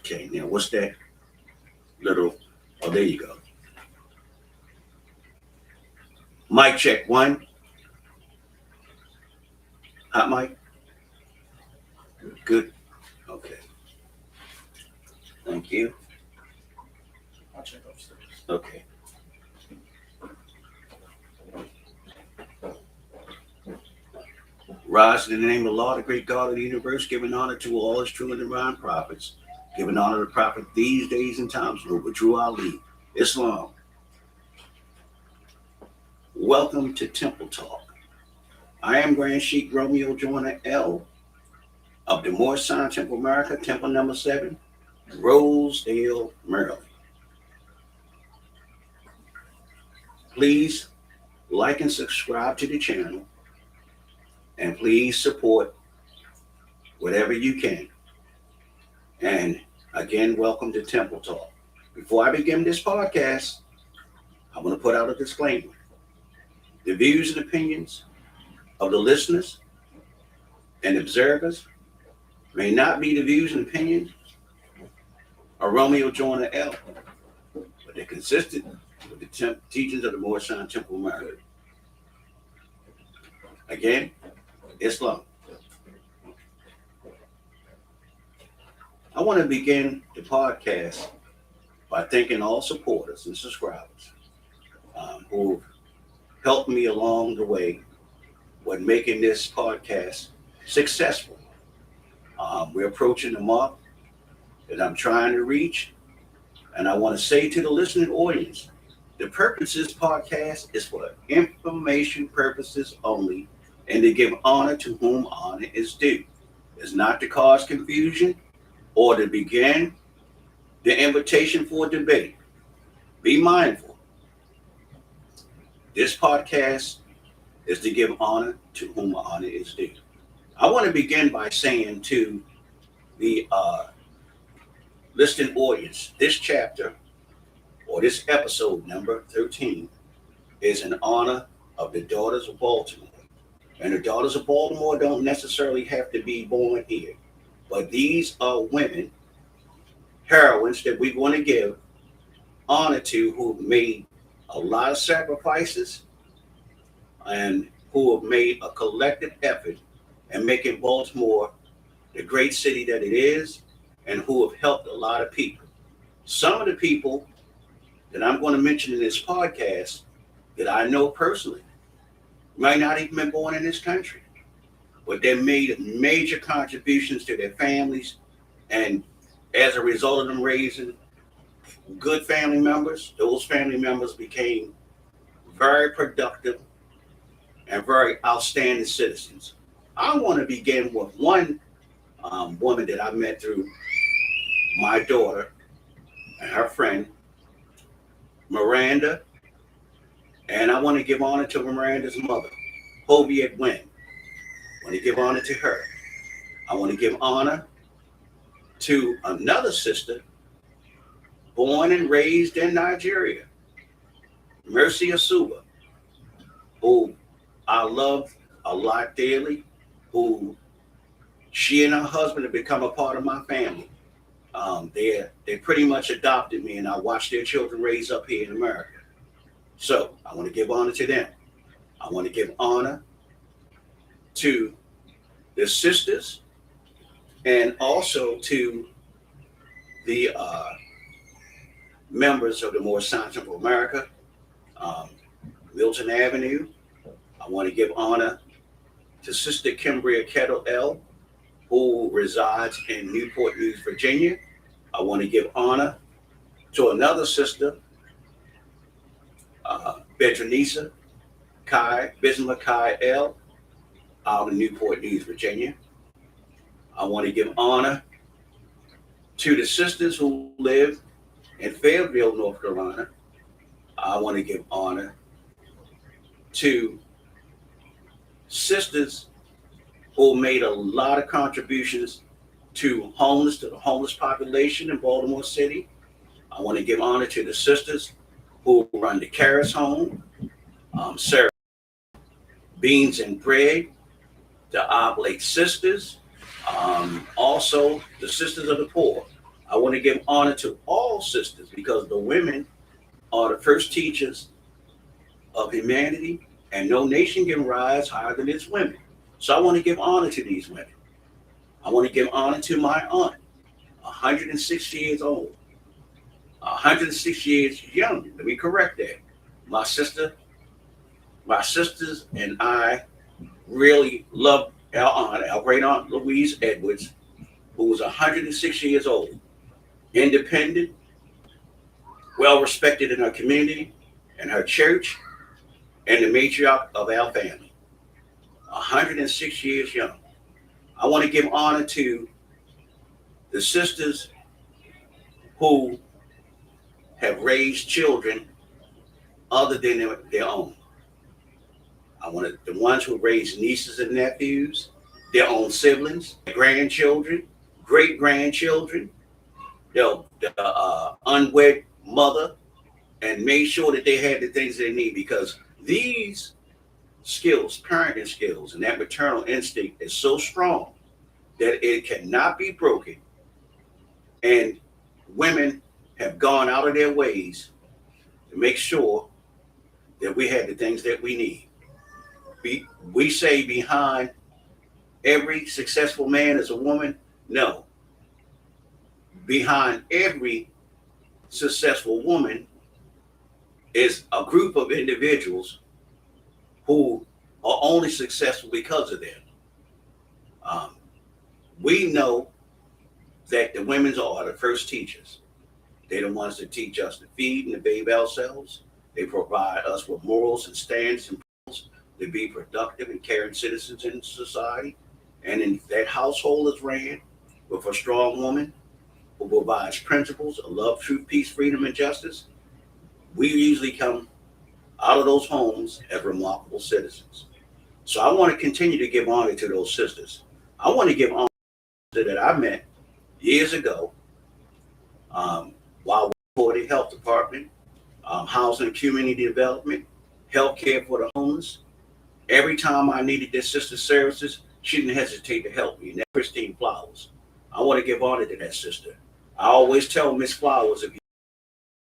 Okay, now what's that little? Oh, there you go. Mic check one. Hot mic. Good. Okay. Thank you. I'll check upstairs. Okay. Rise in the name of the Lord, the great God of the universe, giving honor to all his true and divine prophets, giving honor to the prophet these days and times, Lord, but true Ali, Islam. Welcome to Temple Talk. I am Grand Sheik Romeo Joyner L. of the Moorish Zion Temple America, Temple number 7, Rosedale, Maryland. Please like and subscribe to the channel, and please support whatever you can. And again, welcome to Temple Talk. Before I begin this podcast, I want to put out a disclaimer. The views and opinions of the listeners and observers may not be the views and opinions of Romeo Joyner L., but they're consistent with the teachings of the Moorish Zion Temple America. Again, Islam. I want to begin the podcast by thanking all supporters and subscribers who helped me along the way with making this podcast successful. We're approaching the mark that I'm trying to reach, and I want to say to the listening audience, the purpose of this podcast is for information purposes only, and to give honor to whom honor is due. It's not to cause confusion or to begin the invitation for debate. Be mindful. This podcast is to give honor to whom honor is due. I want to begin by saying to the listening audience, this chapter or this episode number 13 is in honor of the daughters of Baltimore. And the daughters of Baltimore don't necessarily have to be born here, but these are women, heroines that we want to give honor to, who have made a lot of sacrifices and who have made a collective effort in making Baltimore the great city that it is, and who have helped a lot of people. Some of the people that I'm going to mention in this podcast that I know personally might not even been born in this country, but they made major contributions to their families, and as a result of them raising good family members, those family members became very productive and very outstanding citizens. I want to begin with one woman that I met through my daughter and her friend, Miranda. And I want to give honor to Miranda's mother, Hoviet Wynn. I want to give honor to her. I want to give honor to another sister born and raised in Nigeria, Mercy Asuba, who I love a lot daily, who she and her husband have become a part of my family. They pretty much adopted me, and I watched their children raise up here in America. So I want to give honor to them. I want to give honor to the sisters, and also to the members of the Moorish Zion Temple America, Milton Avenue. I want to give honor to Sister Kimbria Kettle L., who resides in Newport News, Virginia. I want to give honor to another sister, Bedronisa Bismarck Kai L., out in Newport News, Virginia. I want to give honor to the sisters who live in Fayetteville, North Carolina. I want to give honor to sisters who made a lot of contributions to the homeless population in Baltimore City. I want to give honor to the sisters who run the Caris Home, serve beans and bread, the Oblate Sisters, also the Sisters of the Poor. I want to give honor to all sisters because the women are the first teachers of humanity, and no nation can rise higher than its women. So I want to give honor to these women. I want to give honor to my aunt, 106 years old, 106 years young. Let me correct that. My sister, my sisters, and I really love our aunt, our great aunt Louise Edwards, who was 106 years old, independent, well respected in her community, and her church, and the matriarch of our family. 106 years young. I want to give honor to the sisters who have raised children other than their own. I want the ones who raise nieces and nephews, their own siblings, grandchildren, great grandchildren, the unwed mother, and made sure that they had the things they need because these skills, parenting skills, and that maternal instinct is so strong that it cannot be broken. And women have gone out of their ways to make sure that we have the things that we need. We say behind every successful man is a woman. No, behind every successful woman is a group of individuals who are only successful because of them. Um, we know that the women are the first teachers. They're the ones that teach us to feed and to bathe ourselves. They provide us with morals and standards and principles to be productive and caring citizens in society. And in that household is ran with a strong woman who provides principles of love, truth, peace, freedom, and justice. We usually come out of those homes as remarkable citizens. So I want to continue to give honor to those sisters. I want to give honor to that I met years ago while for the health department, housing and community development, health care for the homeless. Every time I needed this sister's services, she didn't hesitate to help me. And that's Christine Flowers. I want to give honor to that sister. I always tell Miss Flowers, if you're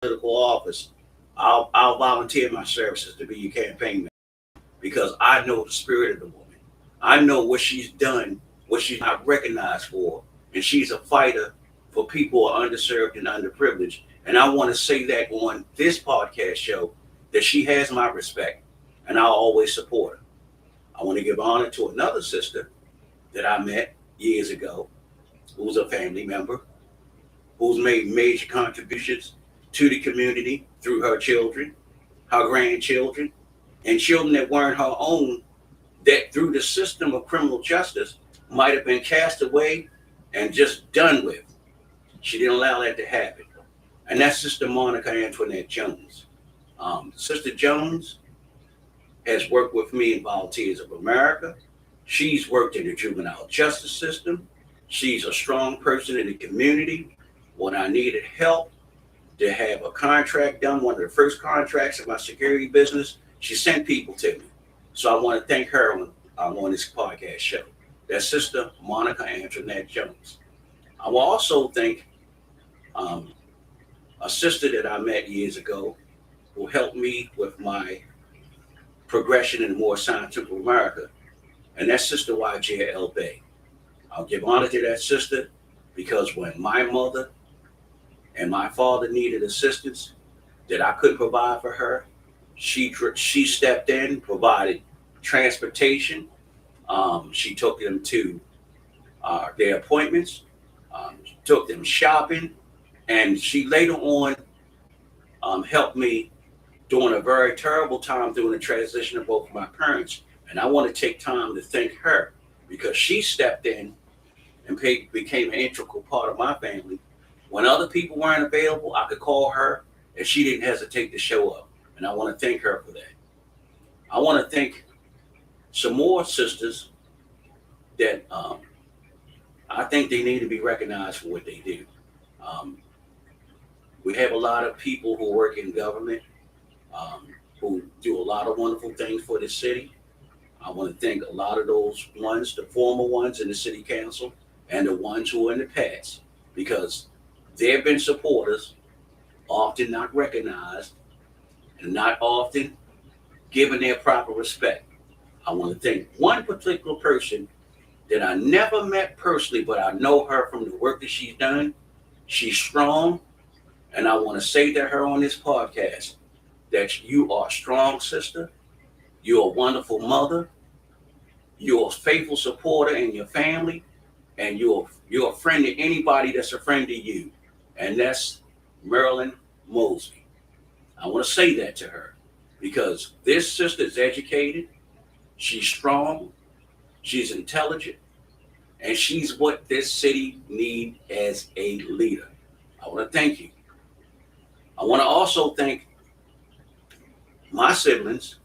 in political office, I'll volunteer my services to be your campaign manager because I know the spirit of the woman. I know what she's done, what she's not recognized for, and she's a fighter for people who are underserved and underprivileged. And I want to say that on this podcast show that she has my respect, and I'll always support her. I want to give honor to another sister that I met years ago, who's a family member, who's made major contributions to the community through her children, her grandchildren, and children that weren't her own, that through the system of criminal justice might have been cast away and just done with. She didn't allow that to happen. And that's Sister Monica Antoinette Jones. Sister Jones has worked with me in Volunteers of America. She's worked in the juvenile justice system. She's a strong person in the community. When I needed help to have a contract done, one of the first contracts in my security business, she sent people to me. So I want to thank her on this podcast show. That's Sister Monica Antoinette Jones. I will also thank a sister that I met years ago who helped me with my progression in more scientific America, and that's Sister YJL Bay. I'll give honor to that sister because when my mother and my father needed assistance that I couldn't provide for her, she stepped in, provided transportation. She took them to their appointments, took them shopping, and she later on helped me during a very terrible time during the transition of both of my parents. And I want to take time to thank her because she stepped in and became an integral part of my family. When other people weren't available, I could call her and she didn't hesitate to show up. And I want to thank her for that. I want to thank some more sisters that I think they need to be recognized for what they do. We have a lot of people who work in government who do a lot of wonderful things for the city. I want to thank a lot of those ones, the former ones in the city council and the ones who are in the past, because There have been supporters, often not recognized and not often given their proper respect. I want to thank one particular person that I never met personally, but I know her from the work that she's done. She's strong, and I want to say to her on this podcast that you are a strong sister, you're a wonderful mother, you're a faithful supporter in your family, and you're a friend to anybody that's a friend to you. And that's Marilyn Mosby. I want to say that to her because this sister is educated, she's strong, she's intelligent, and she's what this city needs as a leader. I want to thank you. I want to also thank my siblings,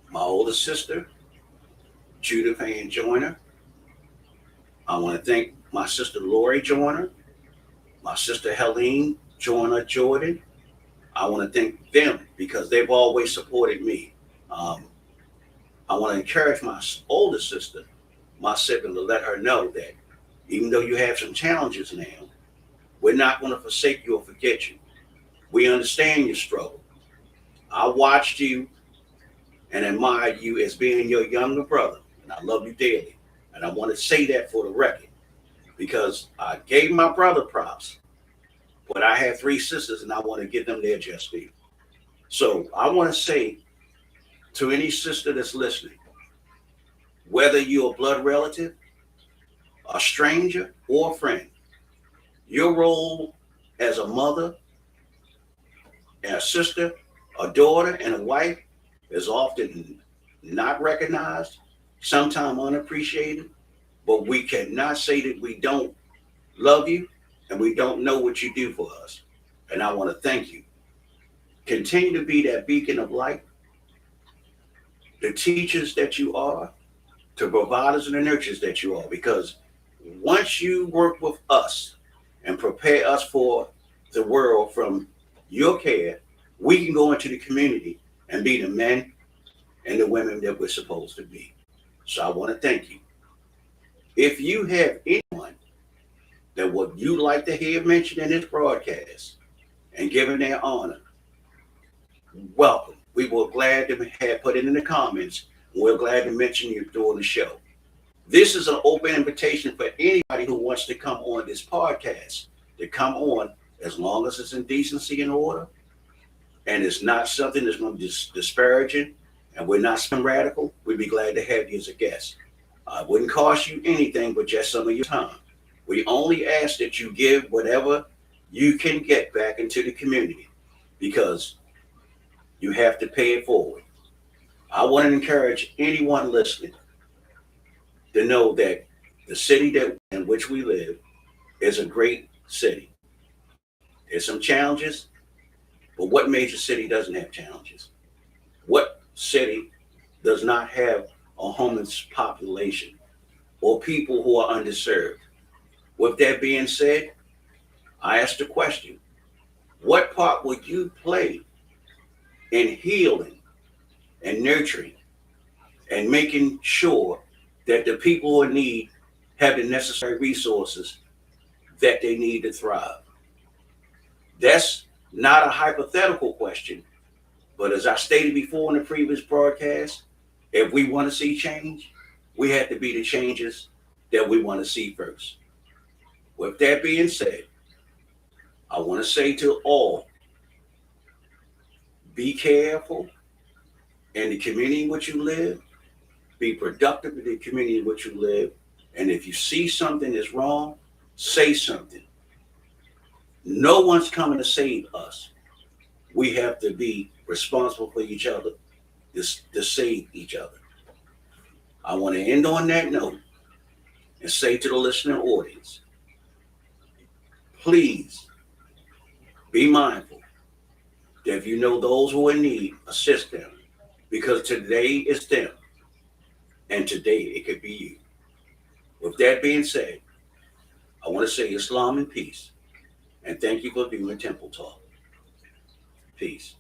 my older sister, Judith Ann Joyner. I want to thank my sister Lori Joyner, my sister Helene Joyner Jordan. I want to thank them because they've always supported me. I want to encourage my older sister, my sibling, to let her know that even though you have some challenges now, we're not going to forsake you or forget you. We understand your struggle. I watched you and admired you as being your younger brother, and I love you dearly. And I want to say that for the record because I gave my brother props, but I have three sisters and I want to give them their just due. So I want to say to any sister that's listening, whether you're a blood relative, a stranger, or a friend, your role as a mother and a sister, a daughter, and a wife is often not recognized, sometimes unappreciated, but we cannot say that we don't love you and we don't know what you do for us. And I want to thank you. Continue to be that beacon of light, the teachers that you are, the providers and the nurturers that you are, because once you work with us and prepare us for the world from your care, we can go into the community and be the men and the women that we're supposed to be. So I want to thank you. If you have anyone that would you like to hear mentioned in this broadcast and given their honor, welcome. We were glad to have put it in the comments. We're glad to mention you during the show. This is an open invitation for anybody who wants to come on this podcast to come on as long as it's in decency and order and it's not something that's going to be disparaging and we're not some radical. We'd be glad to have you as a guest. It wouldn't cost you anything but just some of your time. We only ask that you give whatever you can get back into the community because you have to pay it forward. I want to encourage anyone listening to know that the city that in which we live is a great city. There's some challenges, but what major city doesn't have challenges? What city does not have a homeless population or people who are underserved? With that being said, I ask the question, what part would you play in healing and nurturing and making sure that the people who are in need have the necessary resources that they need to thrive? That's not a hypothetical question, but as I stated before in the previous broadcast, if we want to see change, we have to be the changes that we want to see first. With that being said, I want to say to all, be careful in the community in which you live, be productive in the community in which you live, and if you see something is wrong, say something. No one's coming to save us. We have to be responsible for each other, to save each other. I want to end on that note and say to the listening audience, please be mindful that if you know those who are in need, assist them. Because today is them, and today it could be you. With that being said, I want to say Islam and peace. And thank you for being with Temple Talk. Peace.